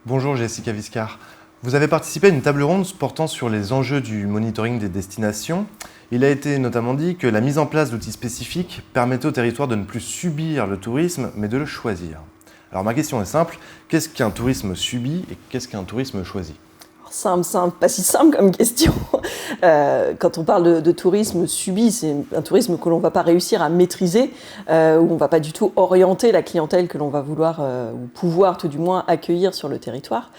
Bonjour Jessica Viscar. Vous avez participé à une table ronde portant sur les enjeux du monitoring des destinations. Il a été notamment dit que la mise en place d'outils spécifiques permettait au territoire de ne plus subir le tourisme, mais de le choisir. Alors ma question est simple, qu'est-ce qu'un tourisme subi et qu'est-ce qu'un tourisme choisi ? Simple, pas si simple comme question. Quand on parle de tourisme subi, c'est un tourisme que l'on ne va pas réussir à maîtriser, où on ne va pas du tout orienter la clientèle que l'on va vouloir, ou pouvoir tout du moins accueillir sur le territoire.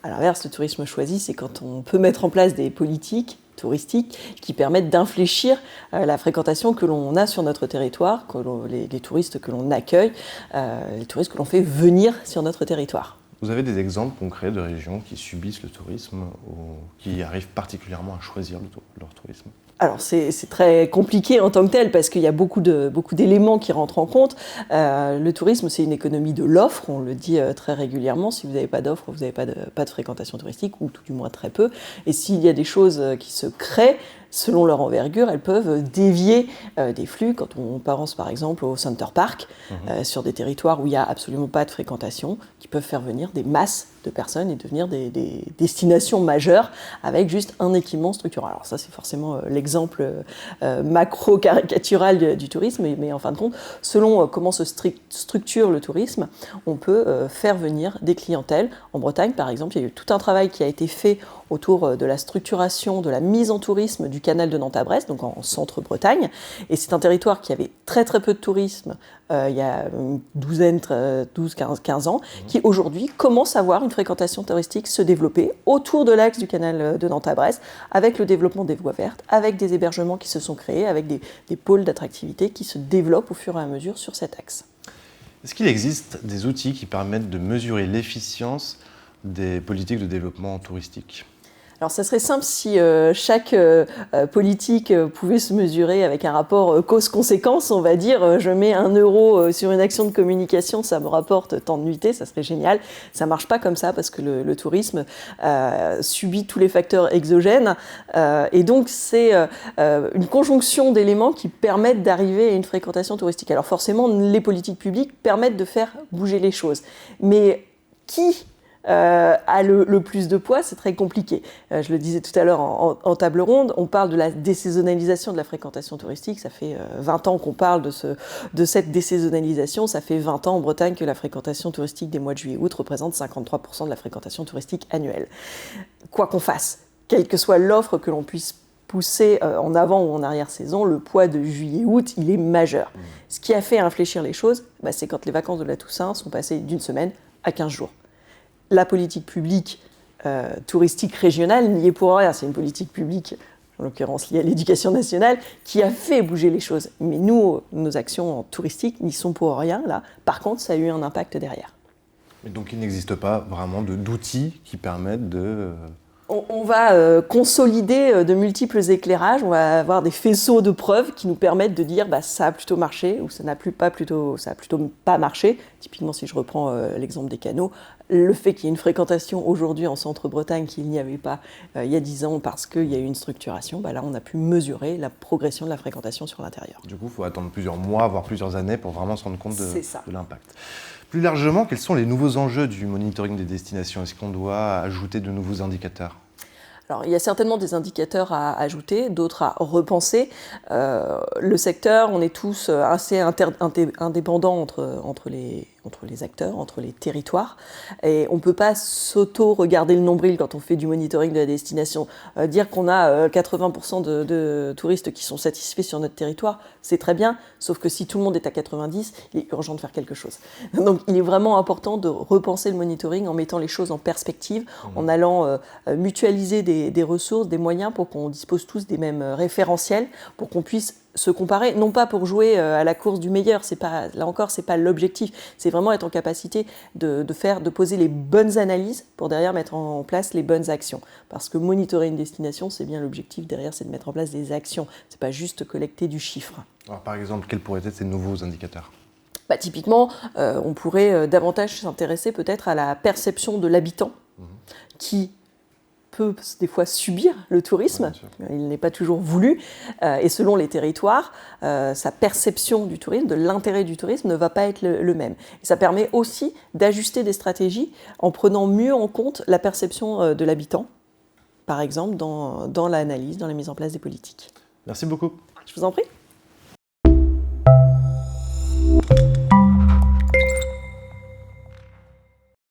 À l'inverse, le tourisme choisi, c'est quand on peut mettre en place des politiques touristiques qui permettent d'infléchir la fréquentation que l'on a sur notre territoire, les touristes que l'on accueille, les touristes que l'on fait venir sur notre territoire. Vous avez des exemples concrets de régions qui subissent le tourisme ou qui arrivent particulièrement à choisir leur tourisme ? Alors c'est très compliqué en tant que tel parce qu'il y a beaucoup d'éléments qui rentrent en compte. Le tourisme, c'est une économie de l'offre, on le dit très régulièrement. Si vous n'avez pas d'offre, vous n'avez pas de fréquentation touristique, ou tout du moins très peu. Et s'il y a des choses qui se créent, selon leur envergure, elles peuvent dévier des flux. Quand on pense par exemple au Center Park, sur des territoires où il n'y a absolument pas de fréquentation, qui peuvent faire venir des masses de personnes et devenir des destinations majeures avec juste un équipement structural. Alors ça, c'est forcément l'exemple macro-caricatural du tourisme, mais en fin de compte, selon comment se structure le tourisme, on peut faire venir des clientèles. En Bretagne, par exemple, il y a eu tout un travail qui a été fait autour de la structuration, de la mise en tourisme du canal de Nantes à Brest, donc en centre-Bretagne. Et c'est un territoire qui avait très très peu de tourisme il y a une douzaine, 15 ans, qui aujourd'hui commence à voir une fréquentation touristique se développer autour de l'axe du canal de Nantes à Brest, avec le développement des voies vertes, avec des hébergements qui se sont créés, avec des pôles d'attractivité qui se développent au fur et à mesure sur cet axe. Est-ce qu'il existe des outils qui permettent de mesurer l'efficience des politiques de développement touristique ? Alors ça serait simple si chaque politique pouvait se mesurer avec un rapport cause-conséquence, on va dire je mets 1 euro sur une action de communication, ça me rapporte tant de nuitées, ça serait génial. Ça marche pas comme ça parce que le tourisme subit tous les facteurs exogènes et donc c'est une conjonction d'éléments qui permettent d'arriver à une fréquentation touristique. Alors forcément les politiques publiques permettent de faire bouger les choses, mais qui a le plus de poids, c'est très compliqué. Je le disais tout à l'heure en table ronde, on parle de la désaisonnalisation de la fréquentation touristique, ça fait 20 ans qu'on parle de cette désaisonnalisation, ça fait 20 ans en Bretagne que la fréquentation touristique des mois de juillet-août représente 53% de la fréquentation touristique annuelle. Quoi qu'on fasse, quelle que soit l'offre que l'on puisse pousser en avant ou en arrière-saison, le poids de juillet-août, il est majeur. Ce qui a fait infléchir les choses, c'est quand les vacances de la Toussaint sont passées d'une semaine à 15 jours. La politique publique touristique régionale n'y est pour rien. C'est une politique publique, en l'occurrence liée à l'éducation nationale, qui a fait bouger les choses. Mais nous, nos actions touristiques n'y sont pour rien, là. Par contre, ça a eu un impact derrière. Mais donc il n'existe pas vraiment d'outils qui permettent de... On va consolider de multiples éclairages, on va avoir des faisceaux de preuves qui nous permettent de dire ça a plutôt marché ou ça a plutôt pas marché. Typiquement, si je reprends l'exemple des canaux, le fait qu'il y ait une fréquentation aujourd'hui en centre-Bretagne qu'il n'y avait pas il y a 10 ans parce qu'il y a eu une structuration, là on a pu mesurer la progression de la fréquentation sur l'intérieur. Du coup, il faut attendre plusieurs mois, voire plusieurs années pour vraiment se rendre compte de l'impact. Plus largement, quels sont les nouveaux enjeux du monitoring des destinations ? Est-ce qu'on doit ajouter de nouveaux indicateurs ? Alors, il y a certainement des indicateurs à ajouter, d'autres à repenser. Le secteur, on est tous assez indépendants entre les acteurs, entre les territoires. Et on ne peut pas s'auto-regarder le nombril quand on fait du monitoring de la destination. Dire qu'on a 80% de touristes qui sont satisfaits sur notre territoire, c'est très bien, sauf que si tout le monde est à 90, il est urgent de faire quelque chose. Donc il est vraiment important de repenser le monitoring en mettant les choses en perspective, en allant mutualiser des ressources, des moyens pour qu'on dispose tous des mêmes référentiels, pour qu'on puisse se comparer, non pas pour jouer à la course du meilleur, là encore, c'est pas l'objectif, c'est vraiment être en capacité de poser les bonnes analyses pour derrière mettre en place les bonnes actions. Parce que monitorer une destination, c'est bien l'objectif derrière, c'est de mettre en place des actions, c'est pas juste collecter du chiffre. Alors par exemple, quels pourraient être ces nouveaux indicateurs ? Typiquement, on pourrait davantage s'intéresser peut-être à la perception de l'habitant qui peut des fois subir le tourisme, il n'est pas toujours voulu, et selon les territoires, sa perception du tourisme, de l'intérêt du tourisme ne va pas être le même. Et ça permet aussi d'ajuster des stratégies en prenant mieux en compte la perception de l'habitant, par exemple dans l'analyse, dans la mise en place des politiques. Merci beaucoup. Je vous en prie.